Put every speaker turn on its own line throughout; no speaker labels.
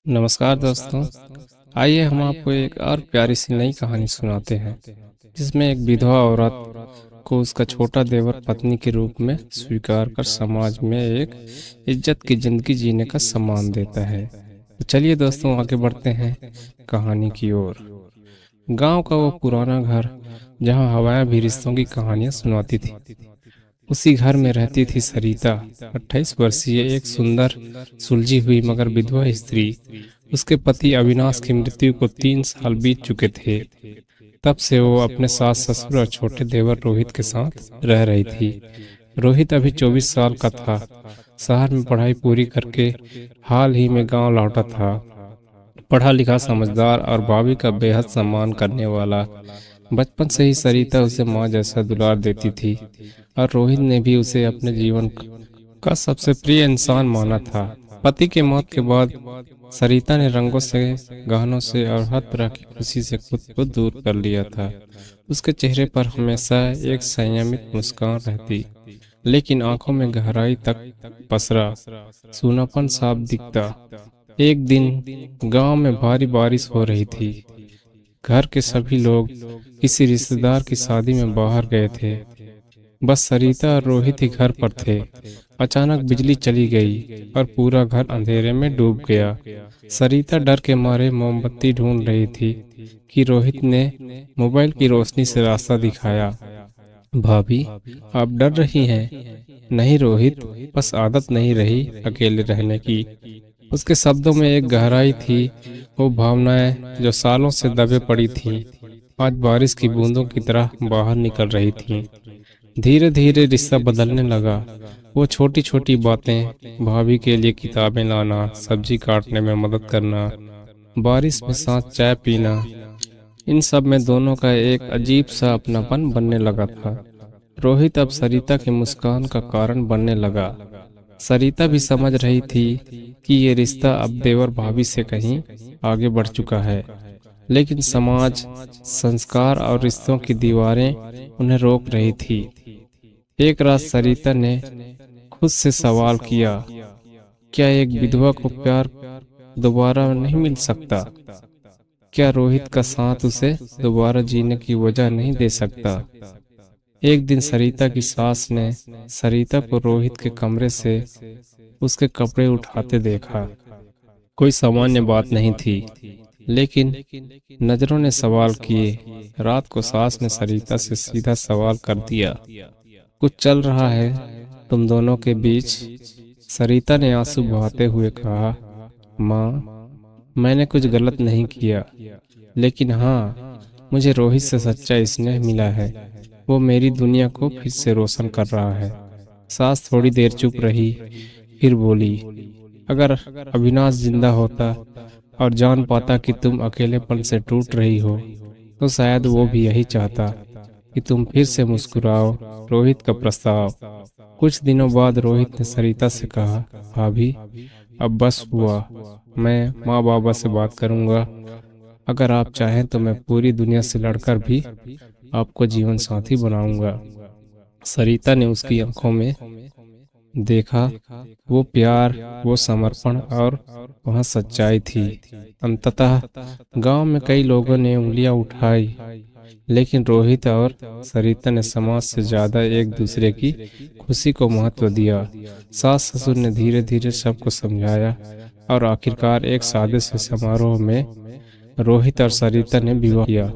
नमस्कार दोस्तों। आइए हम आपको एक और प्यारी सी नई कहानी सुनाते हैं, जिसमें एक विधवा औरत को उसका छोटा देवर पत्नी के रूप में स्वीकार कर समाज में एक इज्जत की जिंदगी जीने का सम्मान देता है। तो चलिए दोस्तों, आगे बढ़ते हैं कहानी की ओर। गांव का वो पुराना घर, जहां हवाएं भी रिश्तों की कहानियां सुनाती थी, उसी घर में रहती थी सरिता, 28 वर्षीय, एक सुंदर सुलझी हुई मगर विधवा स्त्री। उसके पति अविनाश की मृत्यु को 3 साल बीत चुके थे। तब से वो अपने सास ससुर और छोटे देवर रोहित के साथ रह रही थी। रोहित अभी 24 साल का था। शहर में पढ़ाई पूरी करके हाल ही में गांव लौटा था। पढ़ा लिखा, समझदार और भाभी का बेहद सम्मान करने वाला। बचपन से ही सरिता उसे माँ जैसा दुलार देती थी और रोहित ने भी उसे अपने जीवन का सबसे प्रिय इंसान माना था। पति के मौत के बाद सरिता ने रंगों से, गहनों से और हर तरह की खुशी से खुद को दूर कर लिया था। उसके चेहरे पर हमेशा एक संयमित मुस्कान रहती, लेकिन आंखों में गहराई तक पसरा सूनापन साफ दिखता। एक दिन गांव में भारी बारिश हो रही थी। घर के सभी लोग किसी रिश्तेदार की शादी में बाहर गए थे। बस सरिता और रोहित ही घर पर थे। अचानक बिजली चली गई और पूरा घर अंधेरे में डूब गया। सरिता डर के मारे मोमबत्ती ढूंढ रही थी कि रोहित ने मोबाइल की रोशनी से रास्ता दिखाया। भाभी, आप डर रही हैं? नहीं रोहित, बस आदत नहीं रही अकेले रहने की। उसके शब्दों में एक गहराई थी। वो भावनाएं जो सालों से दबे पड़ी थीं, आज बारिश की बूंदों की तरह बाहर निकल रही थीं। धीरे धीरे रिश्ता बदलने लगा। वो छोटी छोटी बातें, भाभी के लिए किताबें लाना, सब्जी काटने में मदद करना, बारिश में साथ चाय पीना, इन सब में दोनों का एक अजीब सा अपनापन बनने लगा था। रोहित अब सरिता की मुस्कान का कारण बनने लगा। सरिता भी समझ रही थी कि ये रिश्ता अब देवर भाभी से कहीं आगे बढ़ चुका है, लेकिन समाज, संस्कार और रिश्तों की दीवारें उन्हें रोक रही थी। एक रात सरिता ने खुद से सवाल किया, क्या एक विधवा को प्यार दोबारा नहीं मिल सकता? क्या रोहित का साथ उसे दोबारा जीने की वजह नहीं दे सकता? एक दिन सरिता की सास ने सरिता को रोहित के कमरे से उसके कपड़े उठाते देखा। कोई सामान्य बात नहीं थी, लेकिन नजरों ने सवाल किए। रात को सास ने सरिता से सीधा सवाल कर दिया, कुछ चल रहा है तुम दोनों के बीच? सरिता ने आंसू बहाते हुए कहा, माँ, मैंने कुछ गलत नहीं किया, लेकिन हाँ, मुझे रोहित से सच्चा स्नेह मिला है। वो मेरी दुनिया को फिर से रोशन कर रहा है। सास थोड़ी देर चुप रही, फिर बोली, अगर अविनाश जिंदा होता और जान पाता कि तुम अकेलेपन से टूट रही हो, तो शायद वो भी यही चाहता कि तुम फिर से मुस्कुराओ। रोहित का प्रस्ताव। कुछ दिनों बाद रोहित ने सरिता से कहा, भाभी, अब बस हुआ। मैं माँ बाबा से बात करूंगा। अगर आप चाहें तो मैं पूरी दुनिया से लड़कर भी आपको जीवन साथी बनाऊंगा। सरिता ने उसकी आंखों में देखा, वो प्यार, वो समर्पण और वहाँ सच्चाई थी। अंततः गांव में कई लोगों ने उंगलियां उठाई, लेकिन रोहित और सरिता ने समाज से ज्यादा एक दूसरे की खुशी को महत्व दिया। सास ससुर ने धीरे धीरे सबको समझाया और आखिरकार एक सादे से समारोह में रोहित और सरिता ने विवाह किया।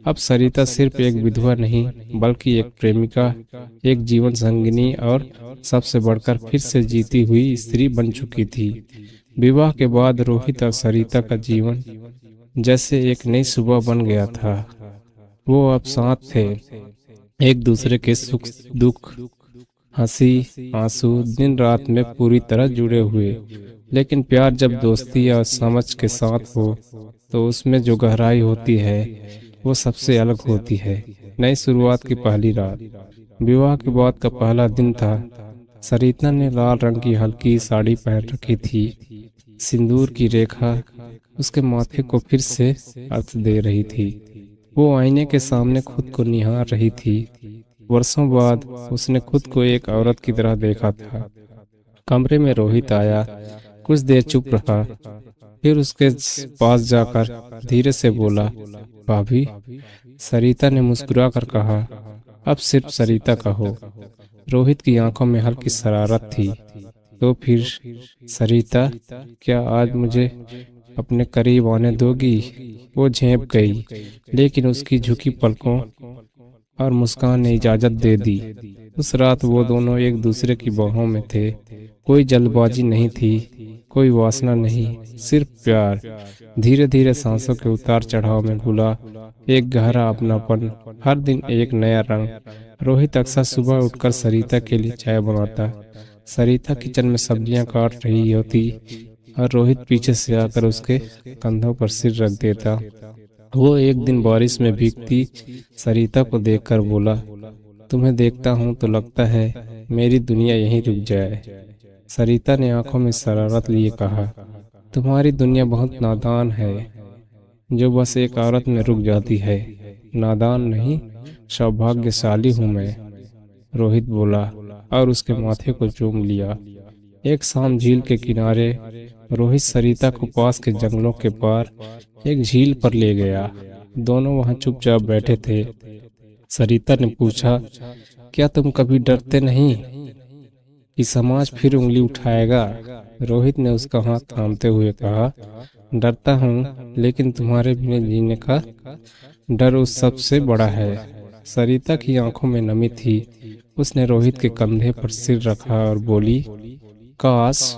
अब सरिता सिर्फ एक विधवा नहीं, बल्कि एक प्रेमिका, एक जीवन संगिनी और सबसे बढ़कर फिर से जीती हुई स्त्री बन चुकी थी। विवाह के बाद रोहित और सरिता का जीवन जैसे एक नई सुबह बन गया था। वो अब साथ थे, एक दूसरे के सुख दुख, हंसी आंसू, दिन रात में पूरी तरह जुड़े हुए। लेकिन प्यार जब दोस्ती और समझ के साथ हो, तो उसमें जो गहराई होती है वो सबसे अलग होती है। नई शुरुआत की पहली रात, विवाह के बाद का पहला दिन था। सरिता ने लाल रंग की हल्की साड़ी पहन रखी थी। सिंदूर की रेखा उसके माथे को फिर से अर्थ दे रही थी। वो आईने के सामने खुद को निहार रही थी। वर्षों बाद उसने खुद को एक औरत की तरह देखा था। कमरे में रोहित आया, कुछ देर चुप रहा, फिर उसके पास जाकर धीरे से बोला, भाभी। सरिता ने मुस्कुरा कर कहा, अब सिर्फ सरिता कहो। रोहित की आंखों में हल्की शरारत थी। तो फिर सरिता, क्या आज मुझे अपने करीब आने दोगी? वो झेंप गई, लेकिन उसकी झुकी पलकों और मुस्कान ने इजाजत दे दी। उस रात वो दोनों एक दूसरे की बाहों में थे। कोई जल्दबाजी नहीं थी, कोई वासना नहीं, सिर्फ प्यार। धीरे धीरे सांसों के उतार चढ़ाव में घुला एक गहरा अपनापन, हर दिन एक नया रंग। रोहित अक्सर सुबह उठकर सरिता के लिए चाय बनाता। सरिता किचन में सब्जियां काट रही होती और रोहित पीछे से आकर उसके कंधों पर सिर रख देता। वो एक दिन बारिश में भीगती सरिता को देखकर बोला, तुम्हें देखता हूँ तो लगता है मेरी दुनिया यहीं रुक जाए। सरिता ने आंखों में शरारत लिए कहा, तुम्हारी दुनिया बहुत नादान है, जो बस एक औरत में रुक जाती है। नादान नहीं, सौभाग्यशाली हूँ मैं, रोहित बोला और उसके माथे को चूम लिया। एक शाम झील के किनारे रोहित सरिता को पास के जंगलों के पार एक झील पर ले गया। दोनों वहां चुपचाप बैठे थे। सरिता ने पूछा, क्या तुम कभी डरते नहीं कि समाज फिर उंगली उठाएगा? रोहित ने उसका हाथ थामते हुए कहा, डरता हूँ, लेकिन तुम्हारे बिना जीने का डर उस सबसे बड़ा है। सरिता की आंखों में नमी थी। उसने रोहित के कंधे पर सिर रखा और बोली, काश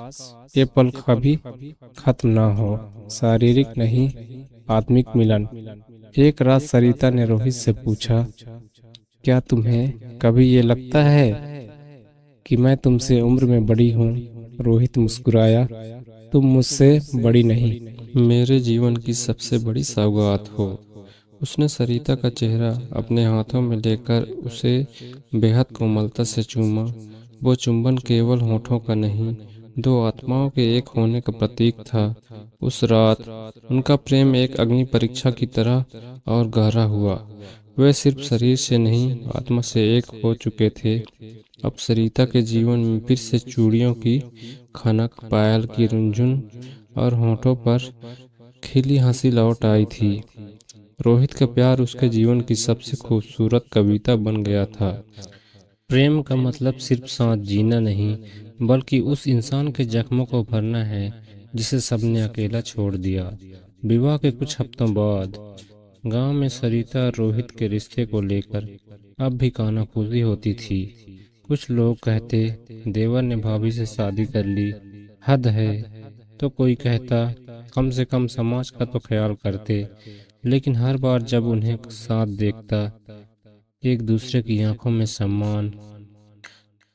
ये पल कभी खत्म ना हो, शारीरिक नहीं, आत्मिक मिलन। एक रात सरिता ने रोहित से पूछा, क्या तुम्हें कभी ये लगता है कि मैं तुमसे उम्र में बड़ी हूँ? रोहित मुस्कुराया, तुम मुझसे बड़ी नहीं, मेरे जीवन की सबसे बड़ी सौगात हो। उसने सरिता का चेहरा अपने हाथों में लेकर उसे बेहद कोमलता से चूमा। वो चुंबन केवल होठों का नहीं, दो आत्माओं के एक होने का प्रतीक था। उस रात उनका प्रेम एक अग्नि परीक्षा की तरह और गहरा हुआ। वे सिर्फ शरीर से नहीं, आत्मा से एक हो चुके थे। अब सरिता के जीवन में फिर से चूड़ियों की खनक, पायल की रुंझुन और होठों पर खिली हंसी लौट आई थी। रोहित का प्यार उसके जीवन की सबसे खूबसूरत कविता बन गया था। प्रेम का मतलब सिर्फ साथ जीना नहीं, बल्कि उस इंसान के जख्मों को भरना है जिसे सबने अकेला छोड़ दिया। विवाह के कुछ हफ्तों बाद गांव में सरिता और रोहित के रिश्ते को लेकर अब भी कानाफूसी होती थी। कुछ लोग कहते, देवर ने भाभी से शादी कर ली, हद है। तो कोई कहता, कम से कम समाज का तो ख्याल करते। लेकिन हर बार जब उन्हें साथ देखता, एक दूसरे की आंखों में सम्मान,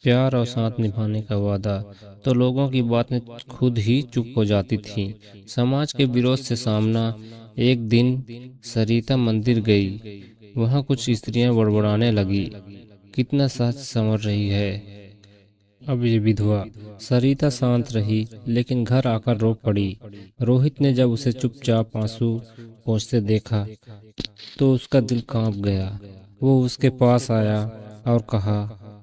प्यार और साथ निभाने का वादा, तो लोगों की बातें खुद ही चुप हो जाती थीं। समाज के विरोध से सामना। एक दिन सरिता मंदिर गई। वहां कुछ स्त्रियां बड़बड़ाने लगी, कितना सच संवर रही है अब ये विधवा। सरिता शांत रही, लेकिन घर आकर रो पड़ी। रोहित ने जब उसे चुपचाप आंसू पोंछते देखा तो उसका दिल कांप गया। वो उसके पास आया और कहा,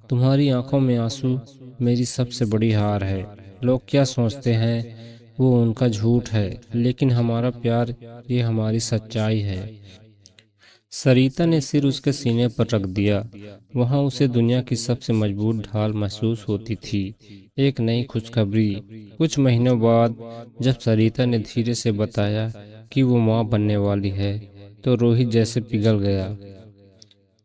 तुम्हारी आंखों में आंसू मेरी सबसे बड़ी हार है। लोग क्या सोचते हैं वो उनका झूठ है, लेकिन हमारा प्यार, ये हमारी सच्चाई है। सरिता ने सिर उसके सीने पर रख दिया। वहां उसे दुनिया की सबसे मजबूत ढाल महसूस होती थी। एक नई खुशखबरी। कुछ महीनों बाद जब सरिता ने धीरे से बताया कि वो माँ बनने वाली है, तो रोहित जैसे पिघल गया।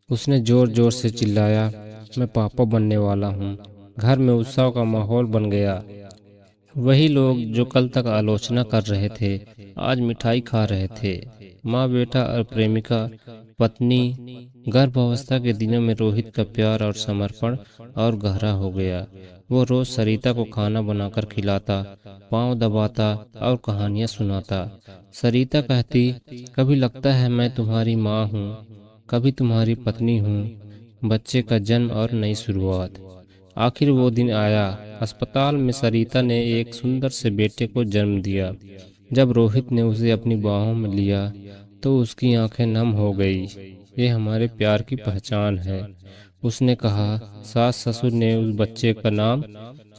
उसने जोर जोर से चिल्लाया, मैं पापा बनने वाला हूँ। घर में उत्सव का माहौल बन गया। वही लोग जो कल तक आलोचना कर रहे थे, आज मिठाई खा रहे थे। माँ, बेटा और प्रेमिका, पत्नी। गर्भावस्था के दिनों में रोहित का प्यार और समर्पण और गहरा हो गया। वो रोज सरिता को खाना बनाकर खिलाता, पाँव दबाता और कहानियां सुनाता। सरिता कहती, कभी लगता है मैं तुम्हारी माँ हूँ, कभी तुम्हारी पत्नी हूँ। बच्चे का जन्म और नई शुरुआत। आखिर वो दिन आया। अस्पताल में सरिता ने एक सुंदर से बेटे को जन्म दिया। जब रोहित ने उसे अपनी बाहों में लिया तो उसकी आंखें नम हो गई। ये हमारे प्यार की पहचान है, उसने कहा। सास ससुर ने उस बच्चे का नाम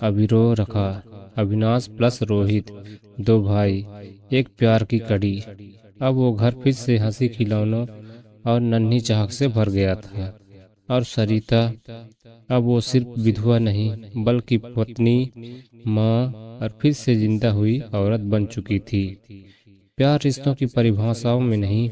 अभिरोह रखा। अविनाश प्लस रोहित, दो भाई, एक प्यार की कड़ी। अब वो घर फिर से हंसी खिलौनों और नन्ही चाहत से भर गया था। और सरिता, अब वो सिर्फ विधवा नहीं बल्कि पत्नी, माँ और फिर से जिंदा हुई औरत बन चुकी थी। प्यार रिश्तों की परिभाषाओं में नहीं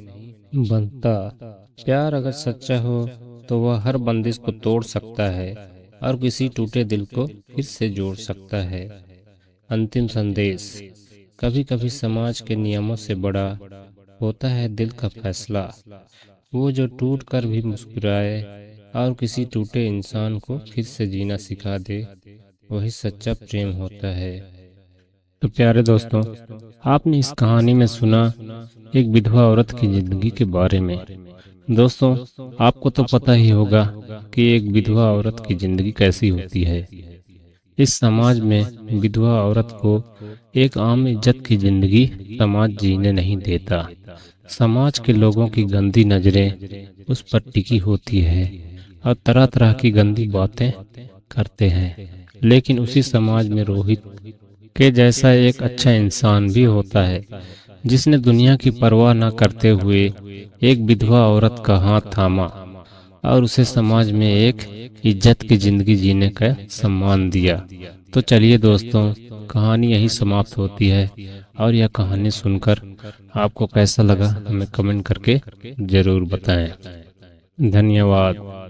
बनता। प्यार अगर सच्चा हो तो वह हर बंदिश को तोड़ सकता है और किसी टूटे दिल को फिर से जोड़ सकता है। अंतिम संदेश। कभी कभी समाज के नियमों से बड़ा होता है दिल का फैसला। वो जो टूट कर भी मुस्कुराए और किसी टूटे इंसान को फिर से जीना सिखा दे, वही सच्चा प्रेम होता है। तो प्यारे दोस्तों, आपने इस कहानी में सुना एक विधवा औरत की जिंदगी के बारे में। दोस्तों, आपको तो पता ही होगा कि एक विधवा औरत की जिंदगी कैसी होती है। इस समाज में विधवा औरत को एक आम इज्जत की जिंदगी समाज जीने नहीं देता। समाज के लोगों की गंदी नजरें उस पर टिकी होती है और तरह तरह की गंदी बातें करते हैं। लेकिन उसी समाज में रोहित के जैसा एक अच्छा इंसान भी होता है, जिसने दुनिया की परवाह न करते हुए एक विधवा औरत का हाथ थामा और उसे समाज में एक इज्जत की जिंदगी जीने का सम्मान दिया। तो चलिए दोस्तों, कहानी यही समाप्त होती है। और यह कहानी सुनकर आपको कैसा लगा हमें कमेंट करके जरूर बताएं। धन्यवाद।